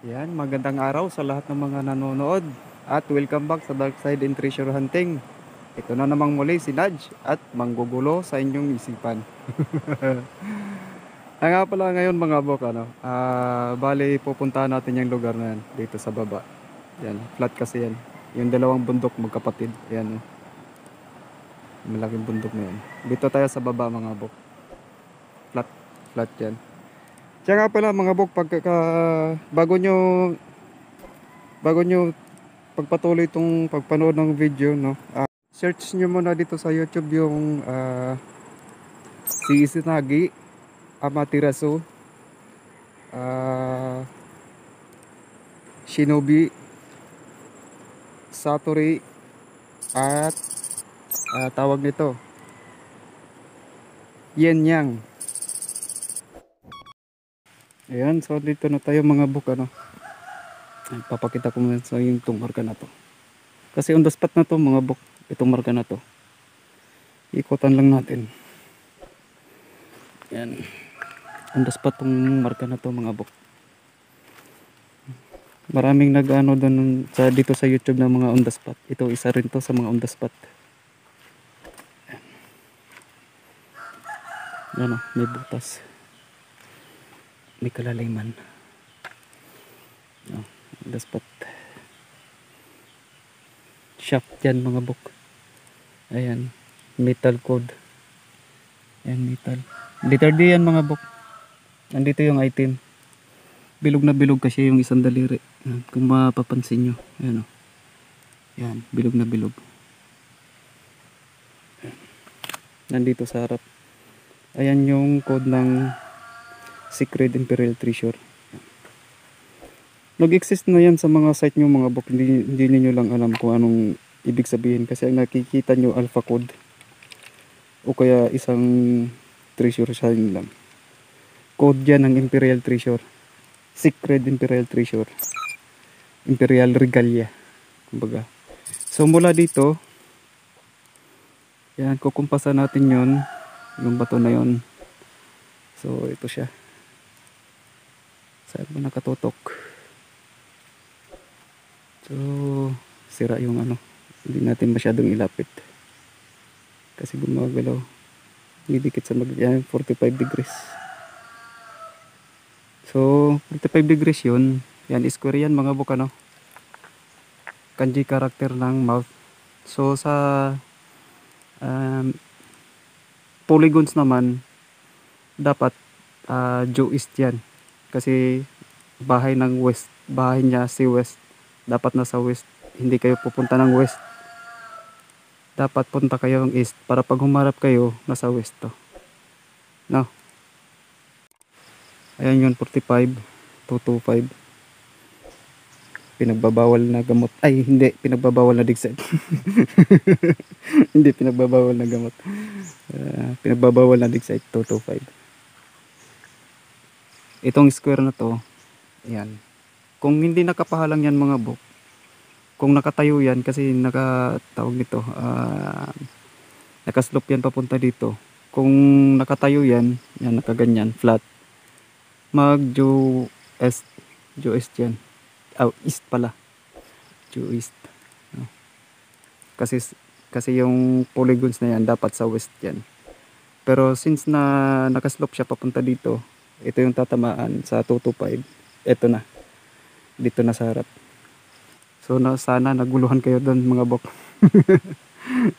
Yan, magandang araw sa lahat ng mga nanonood at welcome back sa Dark Side and Treasure Hunting. Ito na namang muli si Nudge at manggugulo sa inyong isipan. Nga pala ngayon mga bok, bali pupuntahan natin yung lugar na yan dito sa baba. Yan, flat kasi yan. Yung dalawang bundok magkapatid. Yan, malaking bundok na yan. Dito tayo sa baba mga bok. Flat, flat yan. Kaya nga pala mga bok, bago nyo pagpatuloy itong pagpanood ng video, no? Search nyo muna dito sa YouTube yung si Isinagi, Amaterasu, ah, Shinobi, Satori, at tawag nito, Yen Yang. Ayan, so dito na tayo mga buk, Ay, papakita ko muna sa yung itong marka na to. Kasi on the spot na to mga buk, itong marka na to. Ikutan lang natin. Ayan. On the spot tong marka na to mga buk. Maraming nag-ano doon sa dito sa YouTube ng mga on the spot. Ito isa rin to sa mga on the spot. Ayan o, may butas. May kalaliman. On the spot. Shaft yan mga buk. Ayan, metal code. Ayan, metal. Letter D yan mga buk. Nandito yung item. Bilog na bilog kasi yung isang daliri. Ayan, kung mapapansin nyo. Ayan o. Ayan, bilog na bilog. Ayan. Nandito sa harap. Ayan yung code ng Secret Imperial Treasure. Nag-exist na yan sa mga site nyo mga buk. Hindi niyo lang alam kung anong ibig sabihin. Kasi ang nakikita nyo alpha code. O kaya isang treasure sign lang. Code yan ng Imperial Treasure. Secret Imperial Treasure. Imperial Regalia. Kumbaga. So mula dito, yan, kukumpasan natin yon, yung bato na yon. So ito siya. Saan ba nakatutok? So sira yung hindi natin masyadong ilapit. Kasi gumagalaw. Didikit sa 45 degrees. So 45 degrees yun. Yan, square yan mga buk, kanji character ng mouth. So sa polygons naman dapat due east yan. Kasi bahay ng west, bahay niya si west, dapat nasa west. Hindi kayo pupunta ng west, dapat punta kayo ng east para pag humarap kayo nasa west to, no? Ayan yun, 45, 225. Pinagbabawal na gamot. Ay, hindi. Pinagbabawal na digset. Hindi pinagbabawal na gamot. Pinagbabawal na digset, 225. Itong square na to, ayan. Kung hindi nakapahalang yan mga buk, kung nakatayo yan, kasi nakatawag nito, nakaslope yan papunta dito. Kung nakatayo yan, yan, nakaganyan, flat, mag-due east yan. East pala. Due east. No? Kasi yung polygons na yan dapat sa west yan. Pero since na nakaslope siya papunta dito, ito yung tatamaan sa 225. Ito na. Dito na sa harap. So sana naguluhan kayo doon mga bok.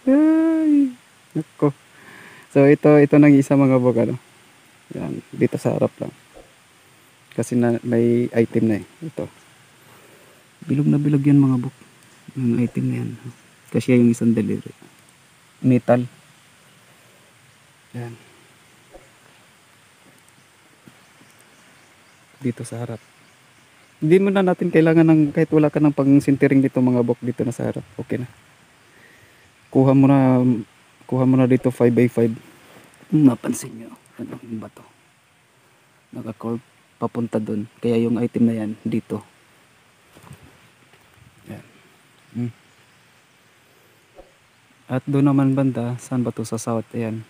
Ay, nako. So ito nang isa mga bok, Yan, dito sa harap lang. Kasi may item na ito. Bilog na bilog yan mga buk. Yung item na yan. Kasi yung isang daliri. Metal. Yan. Dito sa harap. Hindi mo na natin kailangan ng, kahit wala ka ng pang sintering dito mga buk, dito na sa harap. Okay na. Kuha mo na dito 5x5. Mapansin nyo. Anong bato? Naka-curve papunta doon. Kaya yung item na yan dito. At doon naman banda, saan ba to? Sa south, ayan.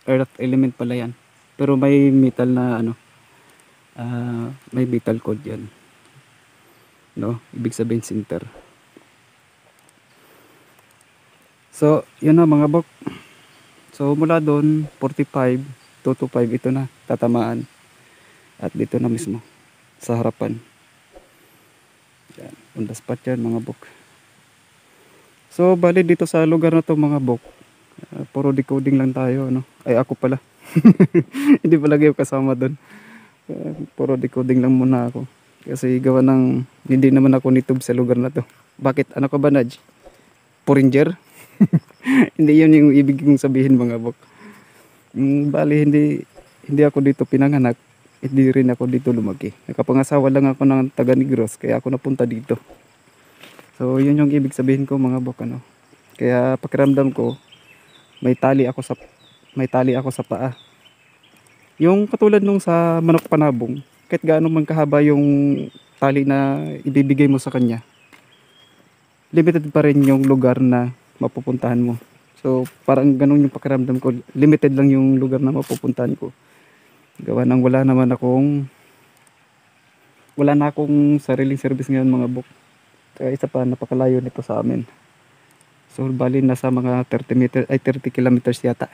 Earth element pala yan. Pero may metal na may metal code yan. no, ibig sabihin center. So yun na mga bok. So mula doon 45 225 ito na tatamaan, at dito na mismo sa harapan. Yan, on the spot yan mga bok. So bali dito sa lugar na to mga bok, puro decoding lang tayo, no? Ay ako pala. Hindi pala kayo kasama doon. Puro decoding lang muna ako. Kasi gawa ng hindi naman ako nitub sa lugar na to. Bakit? Ano ka ba, Nudge? Puringer? Hindi yun yung ibig kong sabihin mga bok. Bali hindi ako dito pinanganak. Hindi rin ako dito lumaki. Nakapangasawa lang ako ng taga Negros, kaya ako napunta dito. So yun yung ibig sabihin ko mga bok, ano. Kaya pakiramdam ko may tali ako sa paa. Yung katulad nung sa manok panabong, kahit gaano man kahaba yung tali na ibibigay mo sa kanya, limited pa rin yung lugar na mapupuntahan mo. So parang ganun yung pakiramdam ko, limited lang yung lugar na mapupuntahan ko. Gawa nang wala na akong sariling service ngayon mga bok. Kaya isa pa, napakalayo nito sa amin. So bali nasa mga 30 kilometers yata.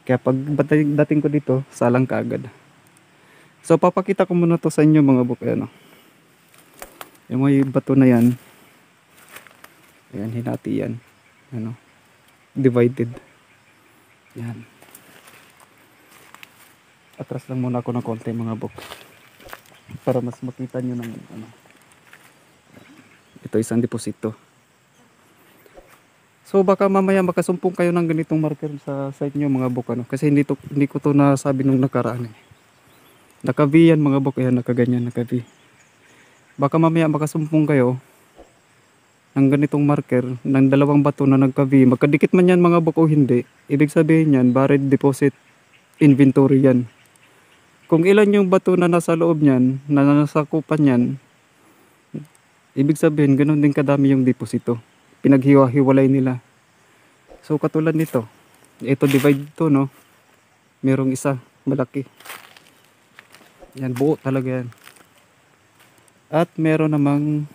Kaya pag dating ko dito, salang kaagad. So papakita ko muna to sa inyo mga bok. Ayan, yung may bato na yan. Ayan, hinati yan. Ano, divided. Yan. Atras lang muna ako ng konti mga bok, para mas makita nyo ng ano. Ito isang deposito. So baka mamaya makasumpong kayo ng ganitong marker sa site nyo mga bok, ano. Kasi hindi ko to nasabi nung nakaraan eh. Naka-V yan mga bok. Ayan, nakaganyan, naka-V. Baka mamaya makasumpong kayo ng ganitong marker ng dalawang bato na nagka-V. Magkadikit man yan mga bok o hindi, ibig sabihin yan buried deposit inventory yan. Kung ilan yung bato na nasa loob nyan, na nasakupan yan, ibig sabihin ganun din kadami yung deposito. Pinaghiwa-hiwalay nila. So katulad nito, ito divide to, no. Merong isa malaki. Yan, buo talaga yan. At meron namang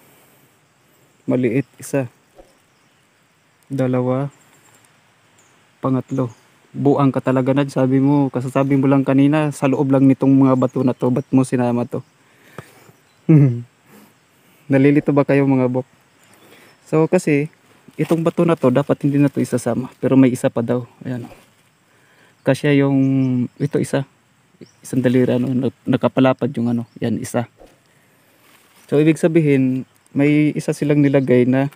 maliit, isa, dalawa, pangatlo. Buang ka talaga na, sabi mo, kasasabi mo lang kanina, sa loob lang nitong mga bato na to, ba't mo sinama to? Nalilito ba kayo mga bok? So kasi itong bato na to dapat hindi na to isasama, pero may isa pa daw. Ayan. Kasi yung ito isang daliri, ano, nakapalapad yung ano, yan isa. So ibig sabihin may isa silang nilagay na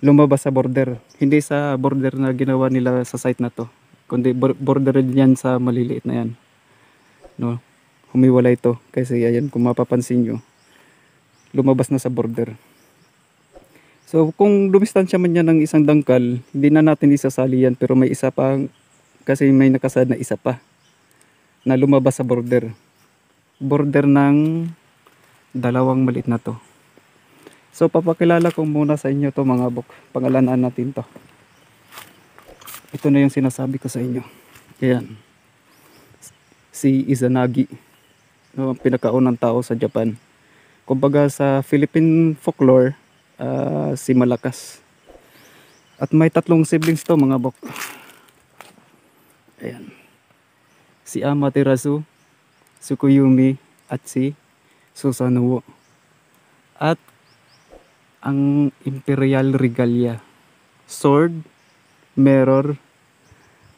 lumabas sa border. Hindi sa border na ginawa nila sa site na to, kundi border yan sa maliliit na yan, no. Humiwalay to kasi ayan, kung mapapansin nyo, lumabas na sa border. So kung dumistansya man yan ng isang dangkal, hindi na natin isasali yan, pero may isa pa, kasi may nakasad na isa pa na lumabas sa border ng dalawang maliit na to. So papakilala ko muna sa inyo to mga bok, pangalanan natin to. Ito na yung sinasabi ko sa inyo. Ayan, si Izanagi, no, ang pinakaunang tao sa Japan. Kumbaga sa Philippine folklore, si Malakas. At may tatlong siblings to mga bok. Ayan, si Amaterasu, Tsukuyomi, at si Susanoo. At ang Imperial Regalia, sword, mirror,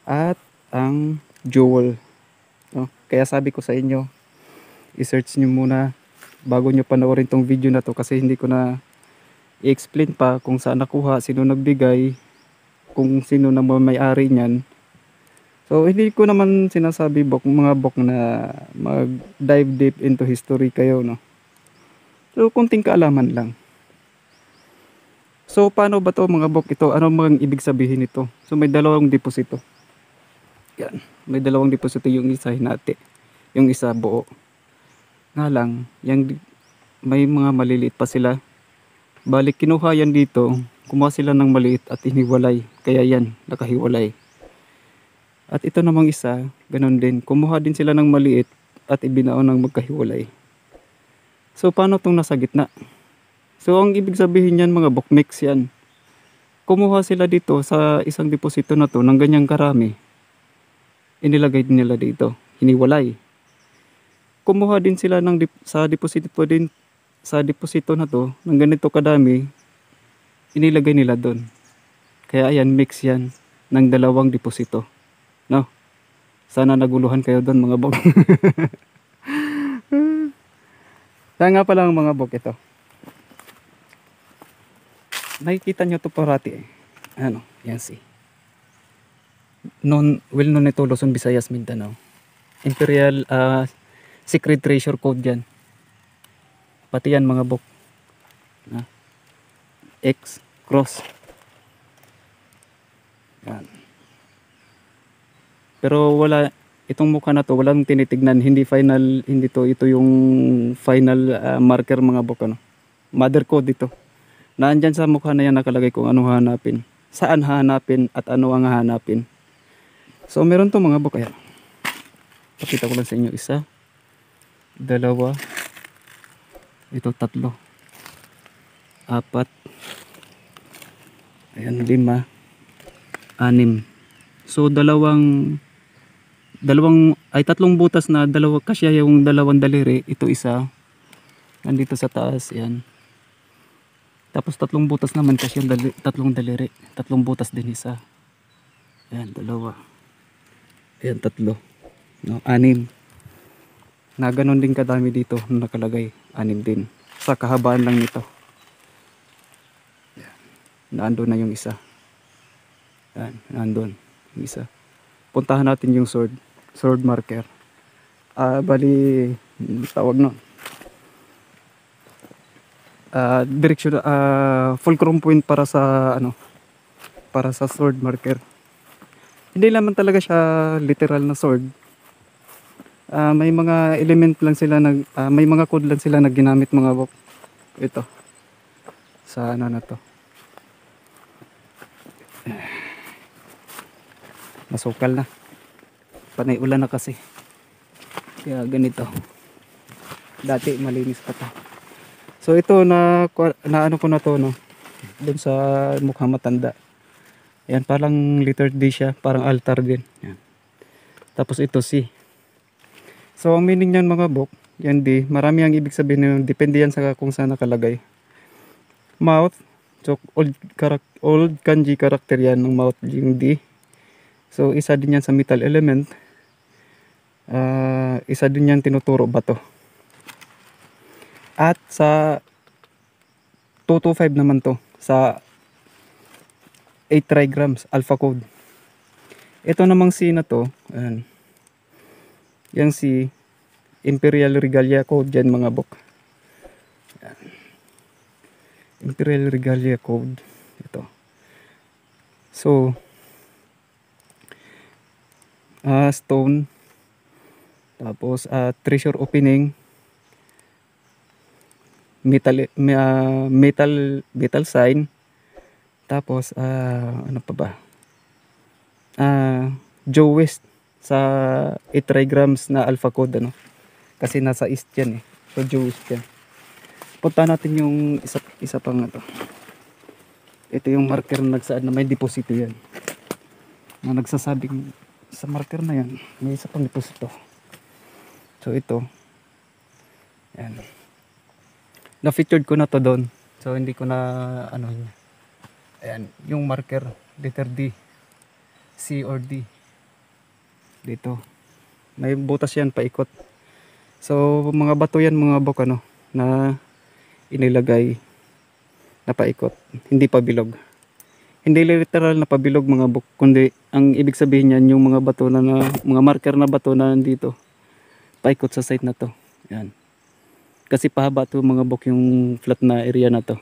at ang jewel, no? Kaya sabi ko sa inyo, i-search nyo muna bago nyo panoorin tong video na to, kasi hindi ko na i-explain pa kung saan nakuha, sino nagbigay, kung sino na may-ari niyan. So hindi ko naman sinasabi mga bok na mag-dive deep into history kayo, no. So kunting kaalaman lang. So paano ba to mga bok ito? Ano mga ibig sabihin nito? So may dalawang deposito. Yan, may dalawang deposito, yung isa hinati, yung isa buo. Nga lang, yung may mga maliliit pa sila. Balik kinuha yan dito, kumuha sila ng maliit at hiniwalay. Kaya yan, nakahiwalay. At ito namang isa, ganun din. Kumuha din sila ng maliit at ibinao ng magkahiwalay. So paano tong nasa gitna? So ang ibig sabihin yan mga bok, mix yan. Kumuha sila dito sa isang deposito na to ng ganyang karami. Inilagay nila dito, hiniwalay. Kumuha din sila sa deposito na to ng ganito kadami, inilagay nila doon. Kaya ayan, mix yan ng dalawang deposito. No? Sana naguluhan kayo doon mga bok. Kaya nga pala mga bok ito. Nakikita nyo to parati eh. Ano, yan si. Well known ito, Luzon, Visayas, Mindanao. Imperial secret treasure code yan. Pati yan mga bok. X, cross. Yan. Pero wala, itong mukha na to, walang tinitignan. Hindi final, hindi to, ito yung final marker mga bok. Ano? Mother code ito. Naandyan sa mukha na yan nakalagay kung ano hahanapin. Saan hahanapin at ano ang hahanapin. So meron to mga bok. Ayan. Pakita ko lang sa inyo. Isa, dalawa, ito tatlo, apat, ayan, 5, 6. So tatlong butas na kasya yung dalawang daliri. Ito isa nandito sa taas, yan. Tapos tatlong butas naman kasya tatlong daliri. Tatlong butas din isa. Ayan, 2. Ayan, 3. No, 6. Na ganon din kadami dito nakalagay. 6 din. Sa kahabaan lang nito. Ayan. Naandun na yung isa. Ayan, naandun yung isa. Puntahan natin yung sword marker. Bali tawag no. Direction, fulcrum point para sa sword marker. Hindi naman talaga siya literal na sword. May mga element lang sila may mga code lang sila na ginamit mga bok. Ito. Sa na to. Masukal na. Panay ulan na kasi. Kaya ganito. Dati malinis pa to. So ito na ano ko na to no. Doon sa mukhang matanda. Yan, parang letter D siya, parang altar din. Yan. Tapos ito C. So ang meaning niyan mga bok, yan D, marami ang ibig sabihin nun, depende yan sa kung saan nakalagay. Mouth, so old kanji character yan ng mouth, yung D. So isa din yan sa metal element. Isa din yan tinuturo bato. At sa 225 naman to, sa 8 trigrams alpha code. Ito namang C na to, ayan. Yan si Imperial Regalia code dyan mga bok. Ayan. Imperial Regalia code. Ito. So, stone. Tapos, treasure opening. Metal sign. Tapos ano pa ba? Joe West sa 8 trigrams na alpha code ano. Kasi nasa east yan eh. So Joe West yan. Punta natin yung isa pang ito. Ito yung marker na nagsaad na may deposito yan. Na nagsasabing sa marker na yan may isa pang deposito. So ito. Yan. Na-featured ko na to doon. So hindi ko na ano yun. Ayan, yung marker letter D. C or D. Dito. May butas yan paikot. So mga bato yan mga bok ano na inilagay na paikot. Hindi pa bilog. Hindi literal na pabilog mga bok, kundi ang ibig sabihin niyan yung mga bato mga marker na bato na nandito. Paikot sa site na to. Ayan. Kasi pahaba to mga bok yung flat na area na to.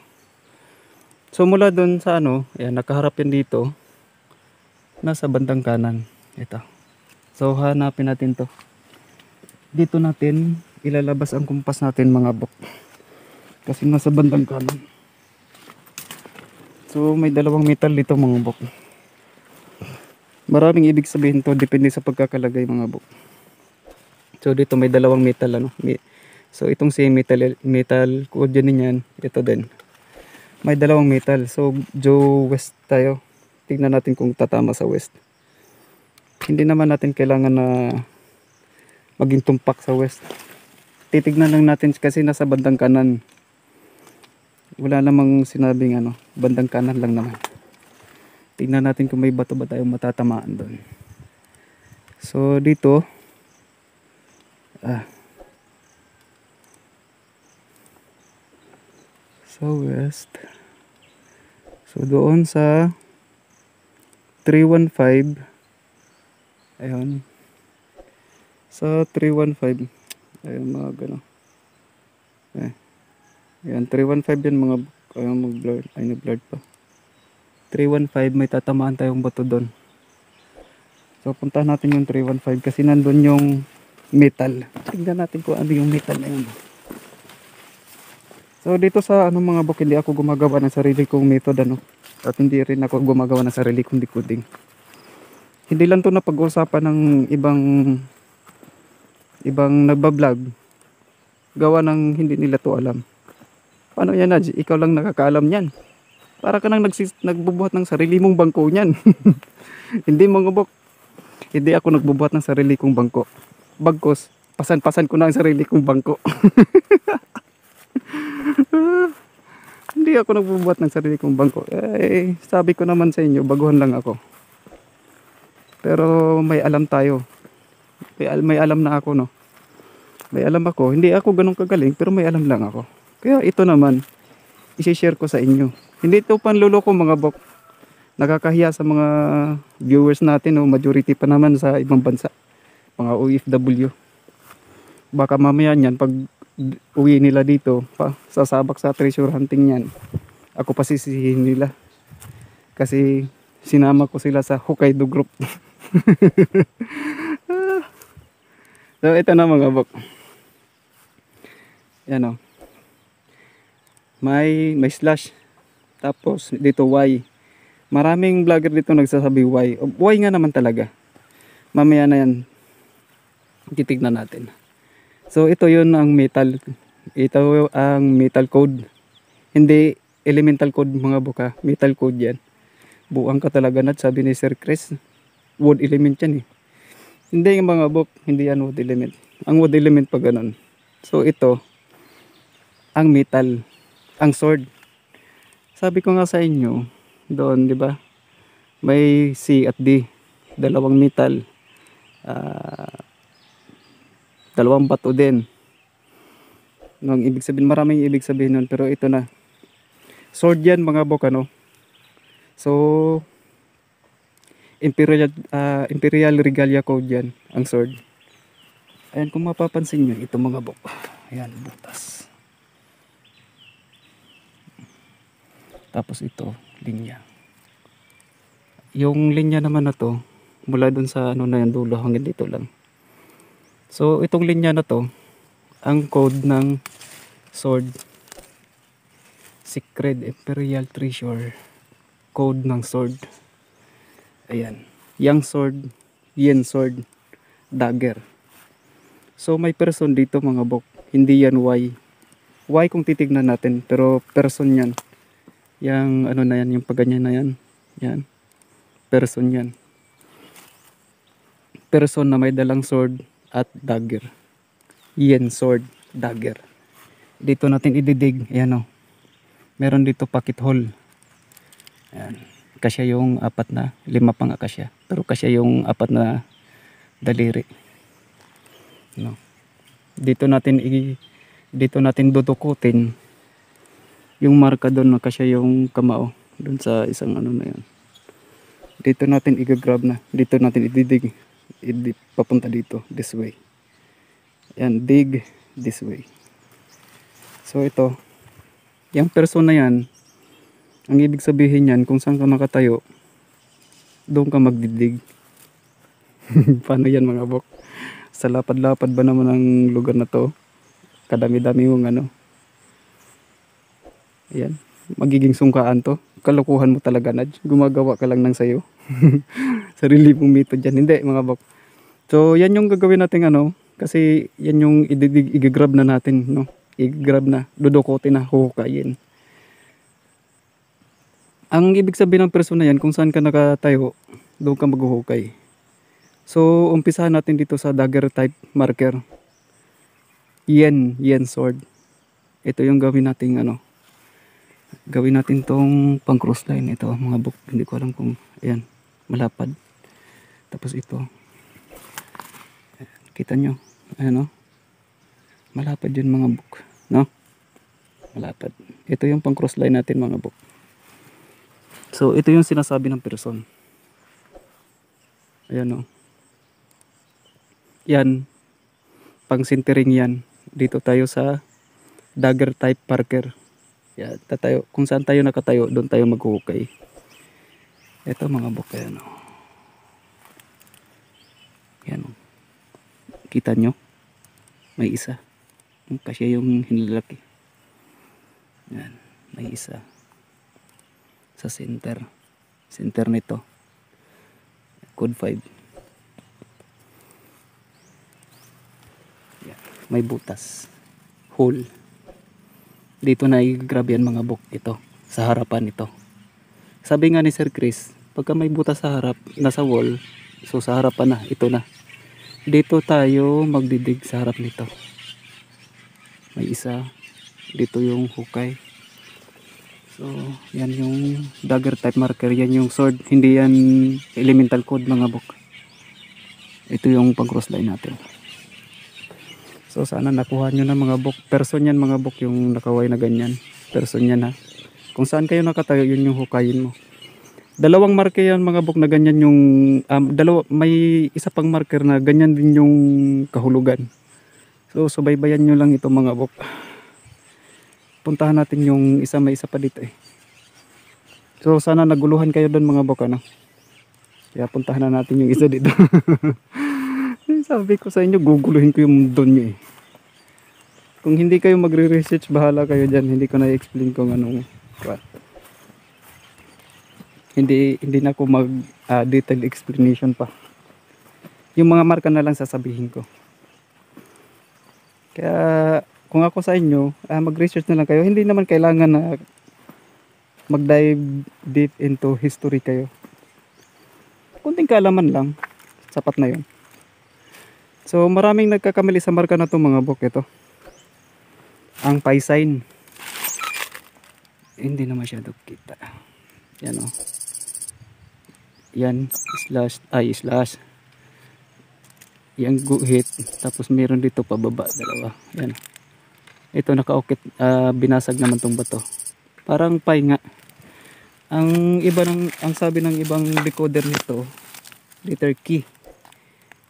So mula doon sa ano, ayan, nakaharap yan dito. Nasa bandang kanan. Ito. So hanapin natin to. Dito natin ilalabas ang kumpas natin mga bok. Kasi nasa bandang kanan. So may dalawang metal dito mga bok. Maraming ibig sabihin to, depende sa pagkakalagay mga bok. So dito may dalawang metal ano. So itong si metal code din yan, ito din. May dalawang metal. So due west tayo. Tingnan natin kung tatama sa west. Hindi naman natin kailangan na maging tumpak sa west. Titignan lang natin kasi nasa bandang kanan. Wala namang sinabing ano, bandang kanan lang naman. Tingnan natin kung may bato ba tayong matatamaan doon. So dito sa west. So doon sa 315, ayun. Sa 315, ayun mga gano. Ayan, 315 yan mga, ayun mag-blur, ay nag-blur pa. 315, may tatamaan tayong bato doon. So puntahan natin yung 315 kasi nandun yung metal. Tingnan natin kung ano yung metal na yun. So dito sa ano mga bok, hindi ako gumagawa ng sarili kong method ano. At hindi rin ako gumagawa ng sarili kong decoding. Hindi lang to na pag-uusapan ng ibang nagbablog. Gawa ng hindi nila to alam. Paano yan, Naj? Ikaw lang nakakaalam yan. Para ka nang nagbubuhat ng sarili mong bangko niyan. Hindi mga bok. Hindi ako nagbubuhat ng sarili kong bangko. Bagkos, pasan-pasan ko na ang sarili kong bangko. Hindi ako nagbubuhat ng sarili kong bangko. Eh, sabi ko naman sa inyo, baguhan lang ako. Pero may alam tayo. May alam na ako, no? May alam ako. Hindi ako ganun kagaling, pero may alam lang ako. Kaya ito naman, isi-share ko sa inyo. Hindi ito panluloko mga bok. Nakakahiya sa mga viewers natin, no? Majority pa naman sa ibang bansa. Mga OFW. Baka mamaya niyan, pag uwi nila dito, sasabak sa treasure hunting niyan, ako pa sisihin nila. Kasi sinama ko sila sa Hokkaido group. So ito na mga bok. Yan o. May slash. Tapos dito Y. Maraming vlogger dito nagsasabi Y. Y nga naman talaga. Mamaya na yan. Titignan natin. So ito yun ang metal. Ito ang metal code. Hindi elemental code mga buka. Metal code yan. Buang ka talaga na, sabi ni Sir Chris. Wood element yan eh. Hindi yung mga buk. Hindi yan wood element. Ang wood element pa ganun. So ito ang metal. Ang sword. Sabi ko nga sa inyo doon, di ba? May C at D. Dalawang metal. Dalawang bato din. Nung ibig sabihin, maraming ibig sabihin nun, pero ito na. Sword yan mga bok, ano? So Imperial Regalia Code yan, ang sword. Ayan, kung mapapansin nyo, ito mga bok. Ayan, butas. Tapos ito, linya. Yung linya naman na to, mula dun sa ano na yan dulo hanggang dito lang. So itong linya na to, ang code ng sword. Secret Imperial Treasure. Code ng sword. Ayan. Yang sword, yen sword, dagger. So may person dito mga bok. Hindi yan Y. Y kung titignan natin, pero person yan. Yang ano na yan, yung paganyan na yan. Yan. Person yan. Person na may dalang sword at dagger. Yen sword, dagger. Dito natin ididig. Ayan o. Meron dito pocket hole. Ayan. Kasya yung apat na, 5 pang akasya. Pero kasya yung 4 na daliri. No. Dito natin dudukutin yung marka doon na kasya yung kamao doon sa isang ano na yan. Dito natin i-grab na. Dito natin ididig. Papunta dito. This way. Yan. Dig this way. So ito. Yung person na yan. Ang ibig sabihin yan, kung saan ka nakatayo, doon ka magdidig. Paano yan mga bok? Sa lapad-lapad ba naman ang lugar na to? Kadami-dami mong ano. Ayan. Magiging sungkaan to. Kalukuhan mo talaga, Naj. Gumagawa ka lang ng sayo. Sarili mong method dyan. Hindi mga bok. So yan yung gagawin natin ano. Kasi yan yung i-grab na natin, no? I-grab na, dudukotin na, huhukayin. Ang ibig sabihin ng person na yan, kung saan ka nakatayo, doon ka maghuhukay. So, umpisahan natin dito sa dagger type marker. Yen sword. Ito yung gawin natin ano. Gawin natin tong pang crossline. Ito mga book. Hindi ko alam kung ayan. Malapad. Tapos ito. Kita nyo. Ayan o. Malapad yun mga book. No? Malapad. Ito yung pang crossline natin mga book. So ito yung sinasabi ng person. Ayan o. Yan. Pang sintering yan. Dito tayo sa dagger type marker. Yan, tatayo. Kung saan tayo nakatayo, doon tayo maghuhukay. Ito mga book. Ayan o. Yan o. Kita nyo? May isa. Kasi yung hinlalaki. Yan. May isa. Sa center. Center nito. Code 5. Yan. May butas. Hole. Dito na i-grab yan mga book. Ito. Sa harapan ito. Sabi nga ni Sir Chris, pagka may butas sa harap, nasa wall, so sa harapan na, ito na. Dito tayo magdidig sa harap nito. May isa. Dito yung hukay. So, yan yung dagger type marker. Yan yung sword. Hindi yan elemental code mga book. Ito yung pang crossline natin. So, sana nakuha nyo na mga book. Person yan mga book yung nakaway na ganyan. Person yan ha. Kung saan kayo nakatayo, yun yung hukayin mo. Dalawang marker yan mga book na ganyan yung may isa pang marker na ganyan din yung kahulugan. So subaybayan nyo lang ito mga book. Puntahan natin yung isa, may isa pa dito eh. So sana naguluhan kayo doon mga book ano. Kaya puntahan na natin yung isa dito. Sabi ko sa inyo, guguluhin ko yung doon nyo eh. Kung hindi kayo magre-research, bahala kayo dyan. Hindi ko na-explain kung anong what. Hindi na ako mag detailed explanation pa. Yung mga marka na lang sasabihin ko. Kaya kung ako sa inyo, mag-research na lang kayo. Hindi naman kailangan na mag-dive deep into history kayo. Kunting kaalaman lang, sapat na yun. So maraming nagkakamali sa marka na to mga book. Ito ang pi sign, hindi na masyado kita. Yan o. Yan, slash. Yan guhit. Tapos meron dito pababa, dalawa. Yan. Ito nakaukit, binasag naman tong bato. Parang pi nga. Ang sabi ng ibang decoder nito, letter key.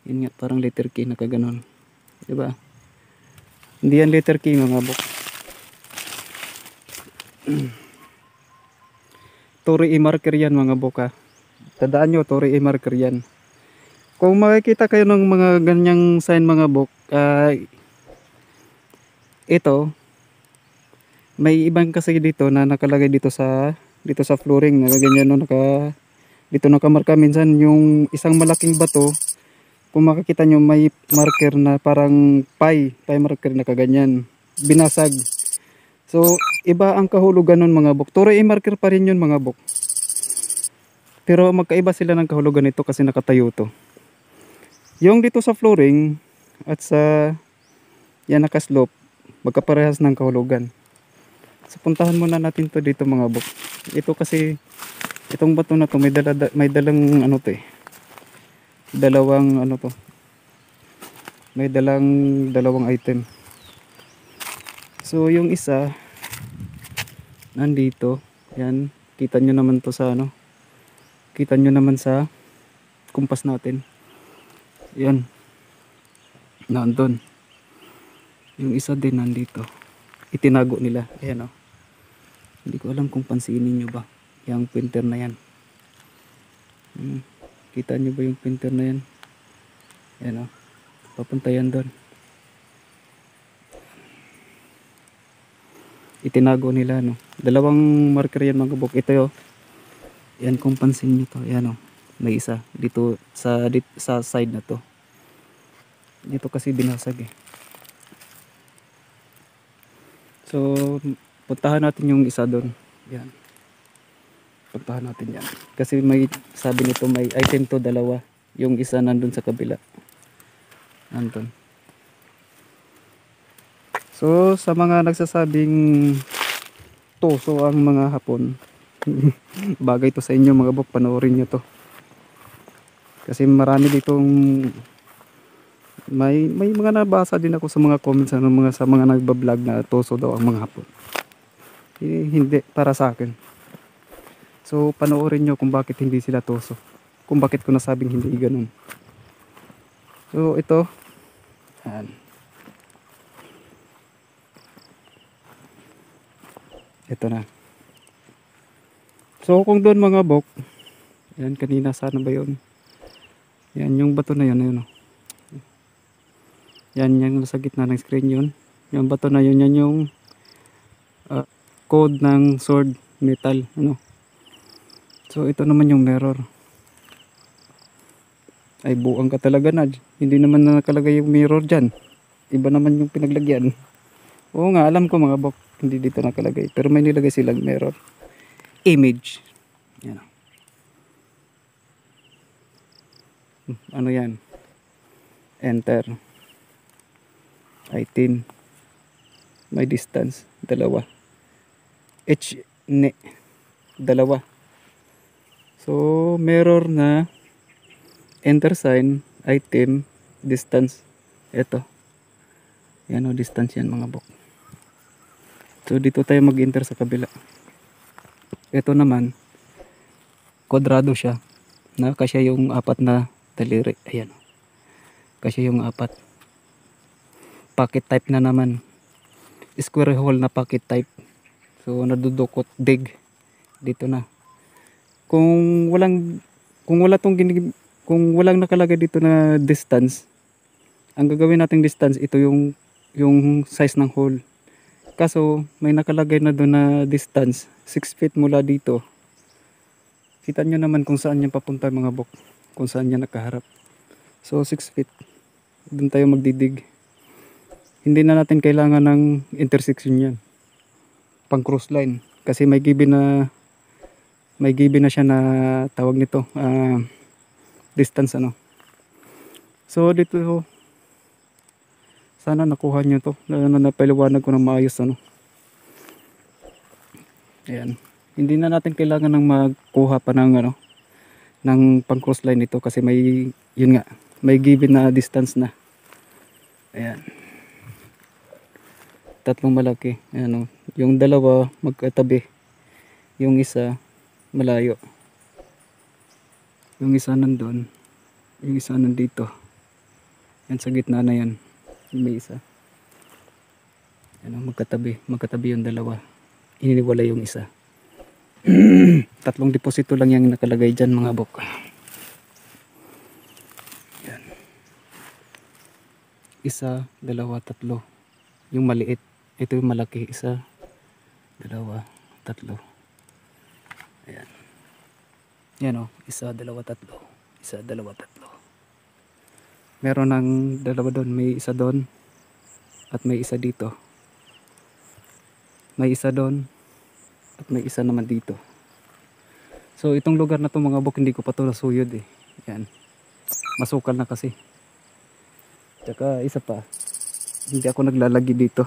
Yun nga, parang letter key na kaganon. Diba? Hindi yan letter key mga book. Tori marker yan mga book ha. Tandaan nyo, Tori marker yan. Kung makikita kayo ng mga ganyang sign mga book, ito, may ibang kasi dito na nakalagay dito sa flooring na ganyan no, dito nakamarka minsan yung isang malaking bato. Kung makikita nyo may marker na parang pi marker na kaganyan. Binasag. So, iba ang kahulugan nun mga book. Tori marker pa rin yun mga book. Pero magkaiba sila ng kahulugan nito kasi nakatayo to. Yung dito sa flooring at sa yan nakaslope, magkaparehas ng kahulugan. So, puntahan muna natin to dito mga book. Ito kasi, itong bato na to may dalang ano to eh. May dalawang item. So yung isa nandito, yan, kita nyo naman to sa ano, kita nyo naman sa kumpas natin, yan, nandun. Yung isa din nandito, itinago nila, ayan o. Hindi ko alam kung pansinin nyo ba yung printer na yan. Kita nyo ba yung printer na yan? Yan o. Papunta yan doon. Itinago nila no. Dalawang marker yan mga book. Ito yo. Yan kung pansin nyo to. Yan o. May isa. Dito sa side na to. Dito kasi binasag eh. So, puntahan natin yung isa doon. Yan. Puntahan natin yan. Kasi may sabi nito may item to dalawa. Yung isa nandun sa kabila. Nandun. So, sa mga nagsasabing tuso ang mga Hapon, bagay to sa inyo mga bok, panoorin nyo to. Kasi marami ditong may mga nabasa din ako sa mga comments sa mga nagba-vlog na tuso daw ang mga Hapon. Hindi para sa akin. So panoorin nyo kung bakit hindi sila tuso. Kung bakit ko nasabing hindi ganun. So ito. Yan. Ito na. So kung doon mga bok. Yan kanina sana ba yun? Yan yung bato na yun. Ayun, oh. Yan yung nasa gitna ng screen yun. Yung bato na yun. Yan yung code ng sword metal. Ano? So ito naman yung mirror. Ay buang ka talaga na. Hindi naman na nakalagay yung mirror dyan. Iba naman yung pinaglagyan. Oo nga alam ko mga bok. Hindi dito nakalagay. Pero may nilagay silang mirror. Image. Yan. Ano yan? Enter. Item. May distance. Dalawa. H. Ne. Dalawa. So mirror na enter sign, item, distance. Ito. Yan o, distance yan mga bok. So dito tayo mag-enter sa kabila. Ito naman, kwadrado siya. Na kasya yung apat na daliri. Ayan. Kasya yung apat. Pocket type na naman. Square hole na pocket type. So nadudukot dig. Dito na. Kung walang nakalagay dito na distance, ang gagawin nating distance ito yung size ng hole. Kaso may nakalagay na doon na distance 6 feet mula dito. Kita nyo naman kung saan yan papunta mga bok, kung saan yan nakaharap. So 6 feet doon tayo magdidig. Hindi na natin kailangan ng intersection yan, pang cross line, kasi may given na siya na tawag nito distance ano. So dito sana nakuha nyo to, napaliwanag ko ng maayos ano. Ayan, hindi na natin kailangan ng magkuha pa ng ano, ng pang cross line nito kasi may yun nga, may given na distance na. Ayan, tatlong malaki. Ayan, yung dalawa magkatabi, yung isa malayo, yung isa nandun, yung isa nandito. Yan sa gitna na yan, may isa. Ano, magkatabi yung dalawa, iniwala yung isa. Tatlong deposito lang yung nakalagay dyan mga bok. Yan. Isa, dalawa, tatlo. Yung maliit, ito yung malaki. Isa, dalawa, tatlo. Ayan. Yan o, isa, dalawa, tatlo. Isa, dalawa, tatlo. Meron ng dalawa doon, may isa doon at may isa dito. May isa doon at may isa naman dito. So itong lugar na to mga bok, hindi ko pa to nasuyod eh. Yan. Masukal na kasi. Tsaka isa pa, hindi ako naglalagi dito.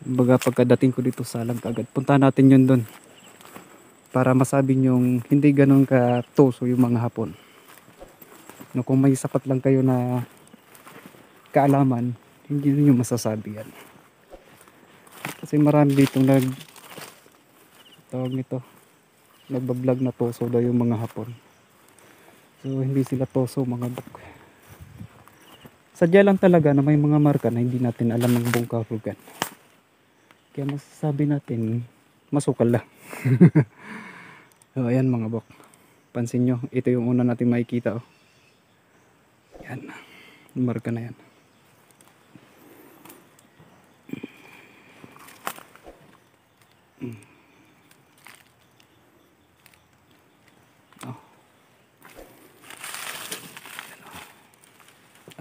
Baga pagkadating ko dito salang kagad. Punta natin yun doon, para masabi nyong hindi ganun ka tuso yung mga Hapon. No, kung may sapat lang kayo na kaalaman, hindi niyo masasabi yan. Kasi marami ditong tawag nito, nagbablog na toso daw yung mga Hapon. So hindi sila toso mga bok. Sadya lang talaga na may mga marka na hindi natin alam ng buong kahulugan. Kaya masasabi natin masukal lang. So ayan mga bok, pansin nyo, ito yung una natin makikita oh. Yan, marka na yan.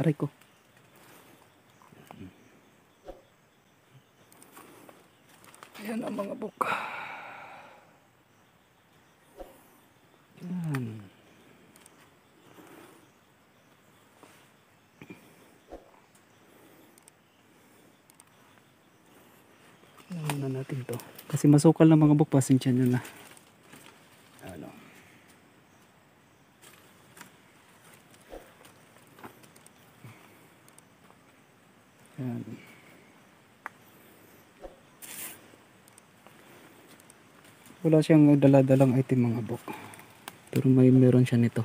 Aray, aray ko. Ayan ang mga bok. Ayan. Ayan na natin to. Kasi masukal na mga bok, pasensya nyo na. Ano. Ayan. Wala siyang dala-dalang item mga bok. Pero meron siya nito.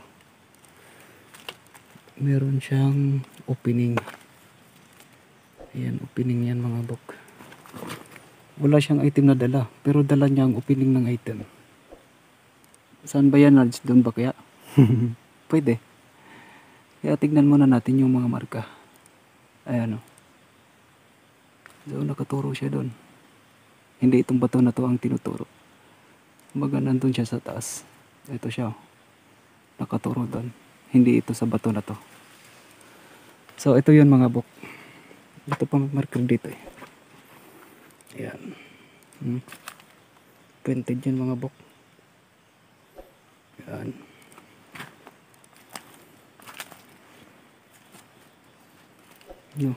Meron siyang opening. Ayan, opening yan mga bok. Wala siyang item na dala. Pero dala niya ang opening ng item. Saan ba yan, Nards? Doon ba kaya? Pwede. Kaya tignan muna natin yung mga marka. Ayan o. So, nakaturo siya doon. Hindi itong bato na to ang tinuturo. Kumbaga nandun siya sa taas. Ito siya o. Nakaturo doon. Hindi ito sa bato na to. So, ito yun mga bok. Ito pa marker dito eh. Ayan. Printed yun mga bok. Ayan. No.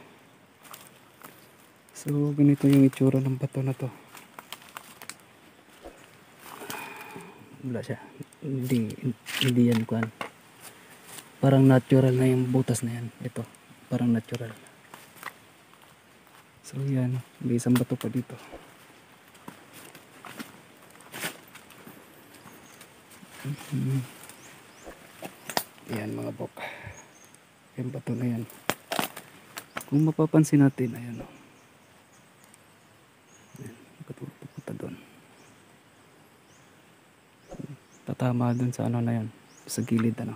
So, ganito yung itsura ng bato na to. Wala siya. Hindi yan kuhan. Parang natural na yung butas na yan. Ito. Parang natural. So, yan. May isang bato pa dito. Ayan mga bok. Yung bato na yan. Kung mapapansin natin, ayan o. Pupunta doon. Tatama doon sa ano na yan. Sa gilid ano.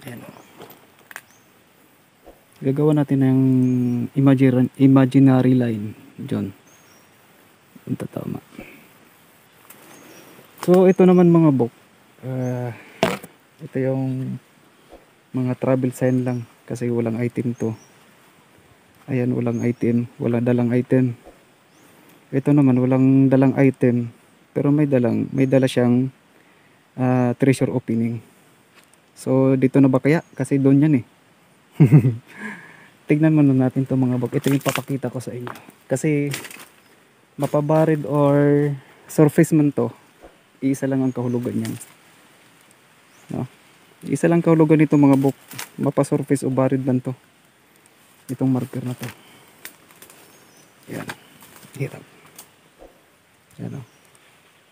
Ayan o. Gagawa natin ng imaginary line. Diyan. Yung tatama. So ito naman mga bok. Ito yung mga travel sign lang. Kasi walang item to. Ayan, walang item. Walang dalang item. Ito naman, walang dalang item. Pero may dala siyang treasure opening. So, dito na ba kaya? Kasi doon yan eh. Tignan muna natin to mga bok. Ito yung papakita ko sa inyo. Kasi, mapabarid or surface man to, isa lang ang kahulugan niyan. No? Isa lang kahulugan nito mga bok. Mapa-surface o barid man to. Itong marker na to. Yan. Hirap. Yan o.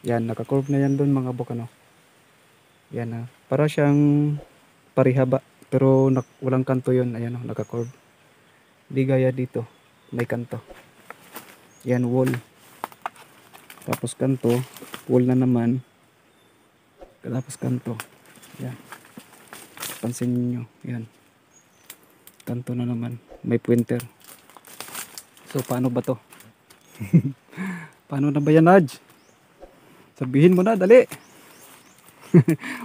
Yan. Naka-curve na yan doon mga bok ano. Yan ha. Para siyang parihaba. Pero walang kanto yun. Ayan o. Naka-curve. Di gaya dito. May kanto. Yan wall. Tapos kanto. Wall na naman. Tapos kanto. Yan. Pansin niyo. Yan. Kanto na naman. May pointer. So paano ba to? Paano na ba yan, Nudge? Sabihin mo na, dali.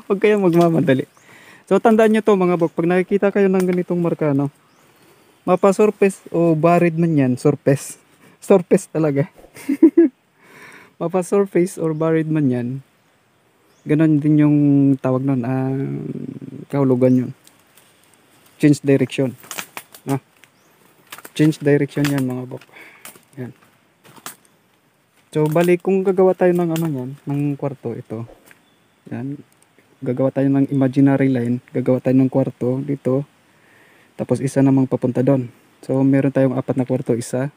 Huwag kayong magmamadali. So tandaan nyo to mga bok. Pag nakikita kayo ng ganitong marka, no? Mapa-surface o barid man yan. Surface. Surface talaga. Mapa-surface or barid man yan. Ganon din yung tawag nun. Kahulugan yun. Change direction. No? Change direction yan mga bok. Yan. So balik kung gagawa tayo ng ano yan, ng kwarto ito. Yan. Gagawa tayo ng imaginary line, gagawa tayo ng kwarto dito. Tapos isa namang papunta doon. So meron tayong apat na kwarto, isa,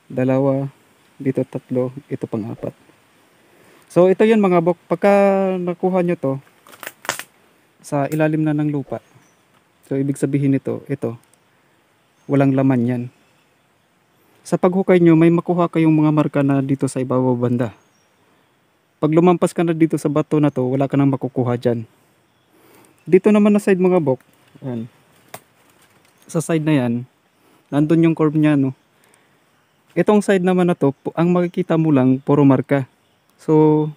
dalawa, dito tatlo, ito pang apat. So ito yun mga bok, pagka nakuha nyo to sa ilalim na ng lupa. So ibig sabihin nito, ito walang laman yan. Sa paghukay nyo, may makuha kayong mga marka na dito sa ibabaw banda. Pag lumampas ka na dito sa bato na to, wala ka nang makukuha dyan. Dito naman na side mga bok, yan. Sa side na yan, nandun yung curve nya, no? Itong side naman na to, ang makikita mo lang, puro marka. So,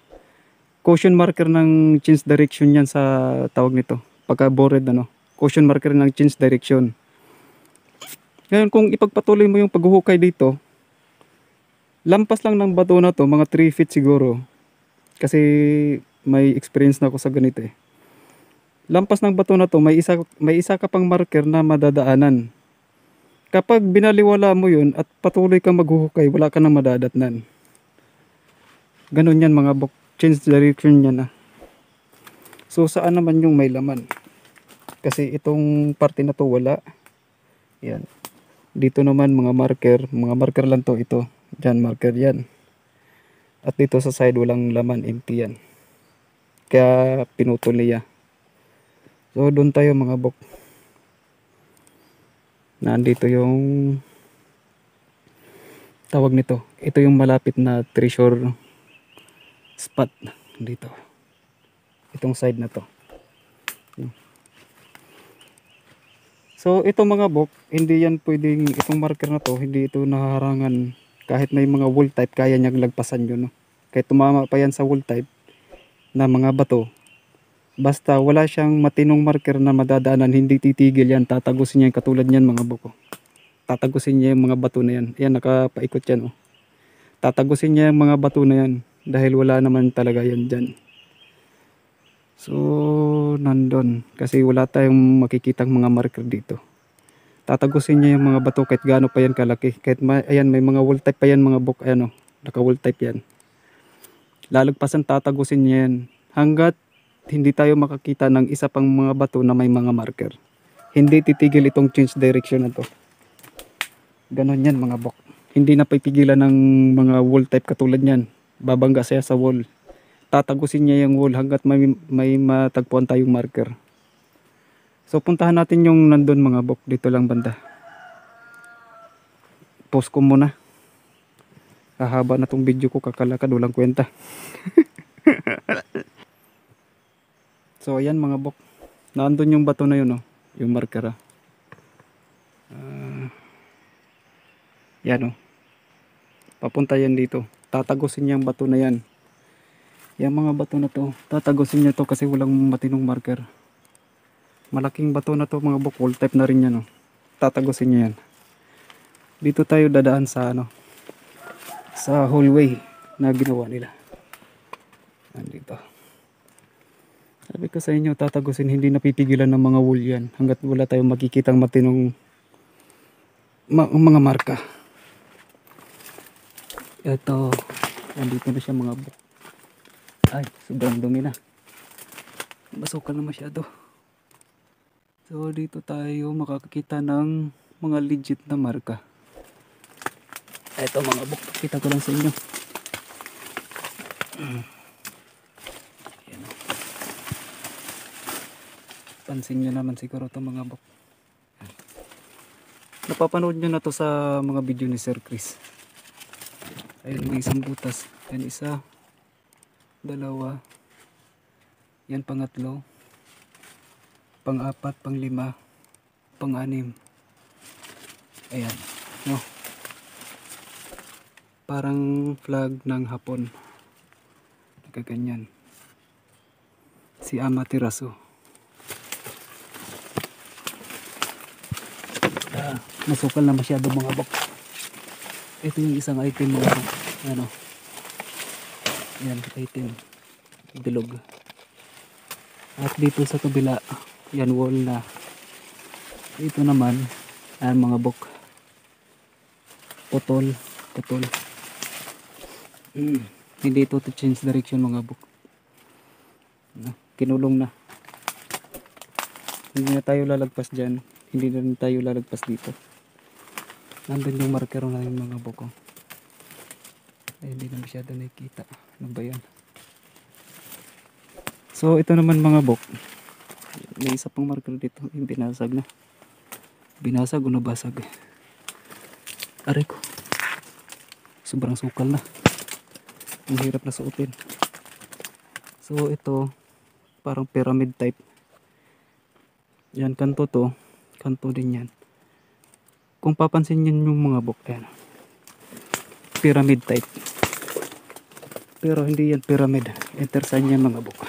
caution marker ng change direction yan sa tawag nito. Pagka bored, ano? Caution marker ng change direction. Ngayon kung ipagpatuloy mo yung paghuhukay dito, lampas lang ng bato na to, mga 3 feet siguro. Kasi may experience na ako sa ganito eh. Lampas ng bato na to, may isa ka pang marker na madadaanan. Kapag binaliwala mo yun at patuloy kang maghuhukay, wala ka nang madadatnan. Ganun yan mga bok. Change direction yan ah. So saan naman yung may laman? Kasi itong parte na to wala. Yan. Dito naman mga marker lang to ito. Diyan marker yan. At dito sa side walang laman, empty yan. Kaya pinutol niya. So doon tayo mga bok. Nandito yung tawag nito. Ito yung malapit na treasure spot dito. Itong side na to. So ito mga bok, hindi yan pwedeng, itong marker na to, hindi ito naharangan. Kahit may mga wall type, kaya niyang lagpasan yun. No? Kahit tumama pa yan sa wall type na mga bato, basta wala siyang matinong marker na madadaanan, hindi titigil yan. Tatagusin niya yung katulad niyan mga boko. Tatagusin niya yung mga bato na yan. Yan, nakapaikot yan. Oh. Tatagusin niya yung mga bato na yan. Dahil wala naman talaga yan dyan. So, nandun. Kasi wala tayong makikitang mga marker dito. Tatagusin niya yung mga bato kahit gaano pa yan kalaki. Kahit ayan, may mga wall type pa yan mga boko. Ayan o, naka wall type yan. Lalagpasan, tatagusin niya yan. Hanggat hindi tayo makakita ng isa pang mga bato na may mga marker. Hindi titigil itong change direction na to. Ganon yan mga bok. Hindi na pipigilan ng mga wall type katulad yan. Babangga siya sa wall. Tatagusin niya yung wall hanggat may matagpuan tayong marker. So puntahan natin yung nandun mga bok. Dito lang banda. Pause ko muna. Hahaba na tong video ko, kakalakad, walang kwenta. So ayan mga bok, naandun yung bato na yun, oh, yung marker. Yan oh. Papunta yan dito. Tatagusin niya yung bato na yan. Yung mga bato na to, tatagusin niya to kasi walang matinong marker. Malaking bato na to mga bok, wall type na rin yan oh. Tatagusin niya yan. Dito tayo dadaan sa ano, sa hallway na ginawa nila. Nandito. Sabi ko sa inyo, tatagusin, hindi napipigilan ng mga wool yan hanggat wala tayong makikitang matinong mga marka. Ito, nandito na siya mga bok. Ay, sobrang dumi na. Basok na masyado. So dito tayo makakita ng mga legit na marka. Ito mga bok, kita ko lang sa inyo. Pansin nyo naman siguro ito mga bok. Napapanood nyo na to sa mga video ni Sir Chris. Ayun, may isang butas. Yan isa, dalawa, yan pangatlo, pang-apat, pang-lima, pang-anim. Ayan, no? Parang flag ng Hapon. Nakaganyan. Si Amaterasu. Masukal na masyado mga bok. Ito yung isang item mga bok. Ano? Yan, item. Bilog. At dito sa kabila, yan wall na. Ito naman, yan mga bok. Putol. Putol. Hindi ito to change direction mga bok. Kinulong na. Hindi na tayo lalagpas dyan. Hindi na rin tayo lalagpas dito. Nandun yung marker na yung mga boko. Ay, hindi na masyado nakikita. Ano ba yan? So ito naman mga bok. May isa pang marker dito. Yung binasag na. Binasag o nabasag. Aray ko. Sobrang sukal na. Ang hirap na suotin. So ito, parang pyramid type. Yan, kanto to. Kanto din yan. Kung papansin nyo yung mga bok, yan. Pyramid type. Pero hindi yan pyramid. Enter sign yan mga bok.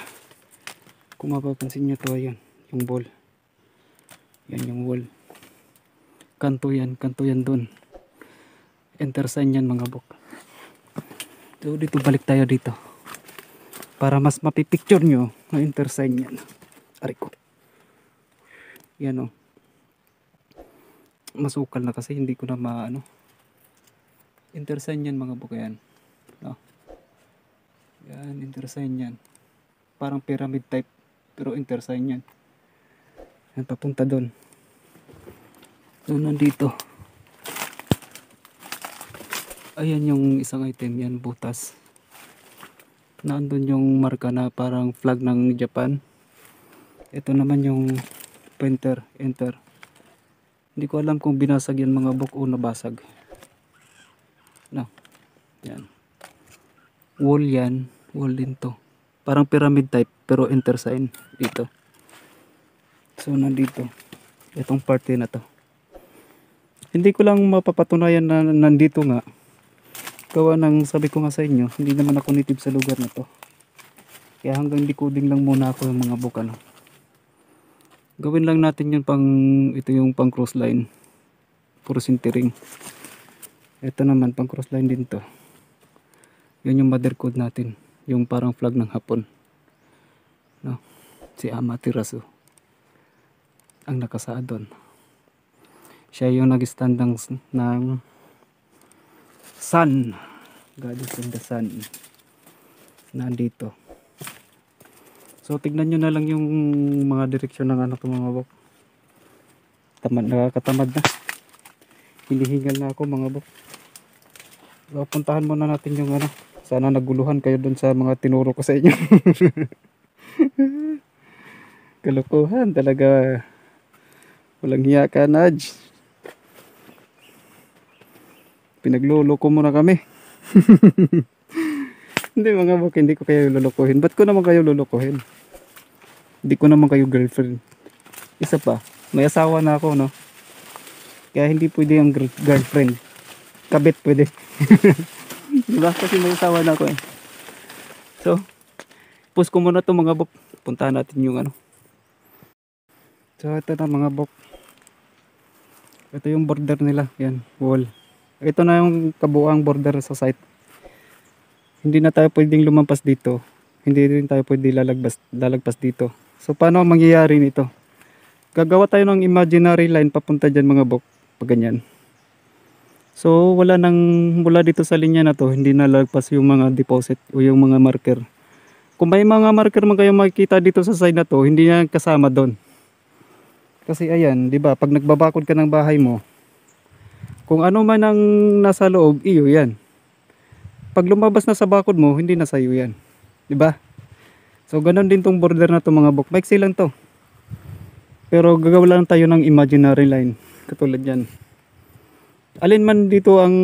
Kung mapapansin nyo to, yan. Yung ball. Yan yung wall. kanto yan doon. Enter sign yan mga bok. So dito balik tayo dito. Para mas mapipicture nyo na enter sign yan. Aray ko. Yan o. Masukal na kasi hindi ko na maano. Enter sign yan mga bok yan. No. Yan, enter sign yan. Parang pyramid type. Pero enter sign yan. Yan, papunta doon. So, nandito. Ayan yung isang item. Yan, butas. Nandun yung marka na parang flag ng Japan. Ito naman yung pointer. Enter. Hindi ko alam kung binasag yan mga bok o nabasag. No. Yan. Wall yan. Wall din to. Parang pyramid type. Pero enter sign. Dito. So, nandito. Itong parte na to. Hindi ko lang mapapatunayan na nandito nga. Gawa ng sabi ko nga sa inyo, hindi naman ako native sa lugar na to. Kaya hanggang decoding lang muna ako yung mga book ano. Gawin lang natin yun pang, ito yung pang cross line. Puro sintering. Ito naman pang cross line din to. Yun yung mother code natin. Yung parang flag ng Hapon. No? Si Amaterasu ang nakasaad doon. Siya yung nag-stand ng sun. Goddess in the sun. Nandito. So tignan nyo na lang yung mga direksyon ng anak ko mga bok. Nakakatamad na. Hinihingal na ako mga bok. So puntahan muna natin yung ano. Sana naguluhan kayo dun sa mga tinuro ko sa inyo. Kalukuhan talaga. Walang hiya ka, Naj. Pinagluloko mo na kami. Hindi mga bok, hindi ko kayo lulukuhin. Ba't ko naman kayo lulukuhin? Hindi ko naman kayo girlfriend. Isa pa, may asawa na ako, no? Kaya hindi pwede ang girlfriend. Kabit pwede. Diba? Kasi may asawa na ako eh. So, post ko muna to mga bok. Puntahan natin yung ano. So, ito na mga bok. Ito yung border nila. Yan, wall. Ito na yung kabuang border sa site. Hindi na tayo pwedeng lumampas dito. Hindi rin tayo pwedeng lalagpas dito. So paano mangyayari nito? Gagawa tayo ng imaginary line papunta dyan mga bok. Pag ganyan. So wala nang mula dito sa linya na to. Hindi na lalagpas yung mga deposit o yung mga marker. Kung may mga marker man kayo makikita dito sa side na to, hindi na kasama doon. Kasi ayan, di ba? Pag nagbabakod ka ng bahay mo, kung ano man ang nasa loob, iyo yan. Pag lumabas na sa bakod mo, hindi na sa'yo yan. Diba? So, ganun din tong border na to mga bok. Maiksi lang to. Pero gagawa lang tayo ng imaginary line. Katulad yan. Alin man dito ang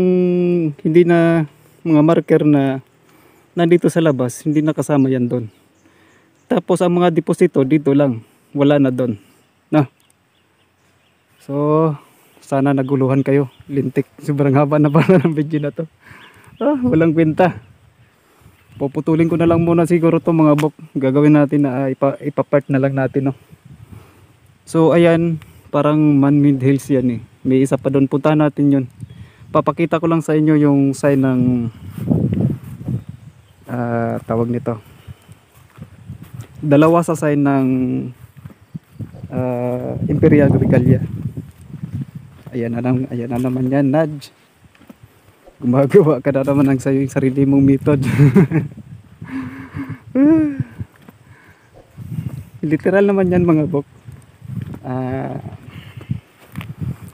hindi na mga marker na nandito sa labas, hindi na kasama yan doon. Tapos ang mga deposito dito lang. Wala na doon. Na. So, sana naguluhan kayo. Lintik. Sobrang haba na pala ng video na to. Walang kwenta. Puputulin ko na lang muna siguro to mga bok. Gagawin natin na ipapart na lang natin. No? So ayan. Parang man-made hills yan eh. May isa pa doon. Puntahan natin yun. Papakita ko lang sa inyo yung sign ng tawag nito. Dalawa sa sign ng Imperial Regalia. Ayan na naman yan, Nudge. Gumagawa ka na naman ng yung sarili mong method. Literal naman yan mga bok.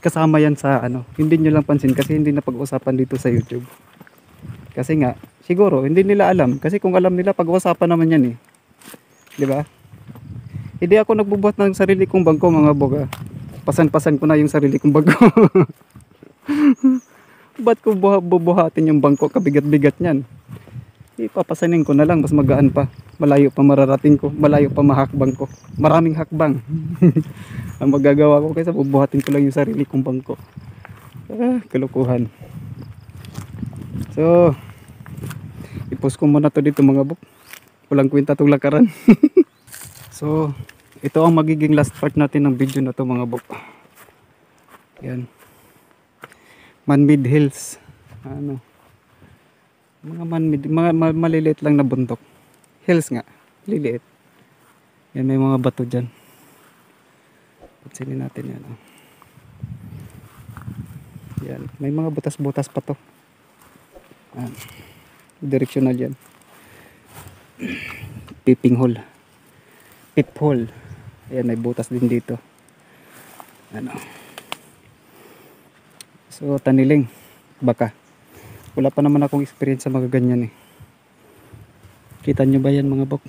Kasama yan sa ano. Hindi nyo lang pansin kasi hindi na pag-usapan dito sa YouTube. Kasi nga, siguro hindi nila alam. Kasi kung alam nila, pag-usapan naman yan eh. Diba? Hindi ako nagbubuhat ng sarili kong bangko mga bok. Pasan-pasan ko na yung sarili kong bangko. Ba't ko bubuhatin yung bangko? Kabigat-bigat nyan. Ipapasanin ko na lang. Mas magaan pa. Malayo pa mararating ko. Malayo pa mahakbang ko. Maraming hakbang. Ang magagawa ko kaysa bubuhatin ko lang yung sarili kong bangko. Kalukuhan. So, ipost ko muna to dito mga bok. Walang kwenta itong lakaran. So, ito ang magiging last part natin ng video na to mga bok. Yan. man-made hills. Ano, mga man-made, maliliit lang na bundok. Hills nga, liliit. Yan, may mga bato dyan. Pansinin natin yan. Oh. Yan, may mga butas-butas pa to. Directional yan. Peeping hole. Peep hole. Ayan, may butas din dito. Ano. So, taniling. Baka. Wala pa naman akong experience sa mga ganyan eh. Kita nyo ba yan mga bok?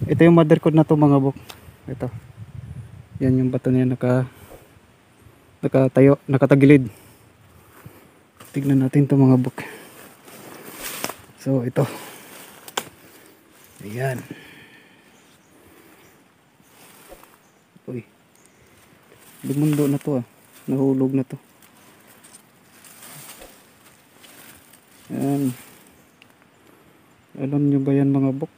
Ito yung mother code na to mga bok. Ito. Yan yung bato niya nakatayo, nakatagilid. Tignan natin to mga bok. So, ito. Ayan. Uy. Lumundo na to ah. Nahulog na to. Ayan. Alam nyo ba yan mga bok?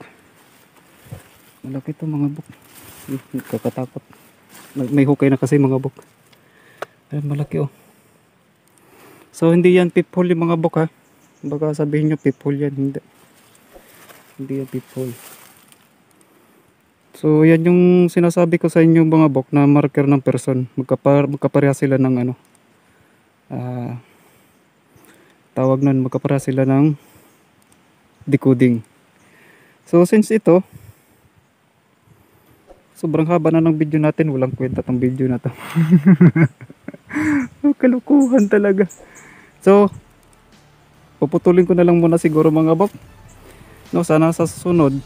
Malaki to mga bok. Kakatakot. May hukay na kasi mga bok. Ayan, malaki oh. So hindi yan peep hole yung mga bok ha. Baka sabihin nyo peep hole yan. Hindi yan peep hole. So yan yung sinasabi ko sa inyo mga bok na marker ng person. Magkapareha sila ng ano. Tawag nun, magkapareha sila ng decoding. So since ito sobrang haba na ng video natin, walang kwenta tong video na to. Kalukuhan talaga. So puputulin ko na lang muna siguro mga bok. No, sana sa susunod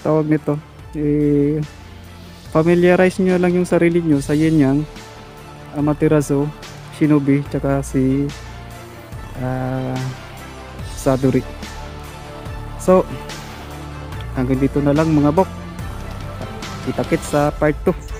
tawag nito familiarize nyo lang yung sarili nyo sa yin yang, Amaterasu, Shinobi, tsaka si Saduri. So hanggang dito na lang mga bok. Kita-kits sa part 2.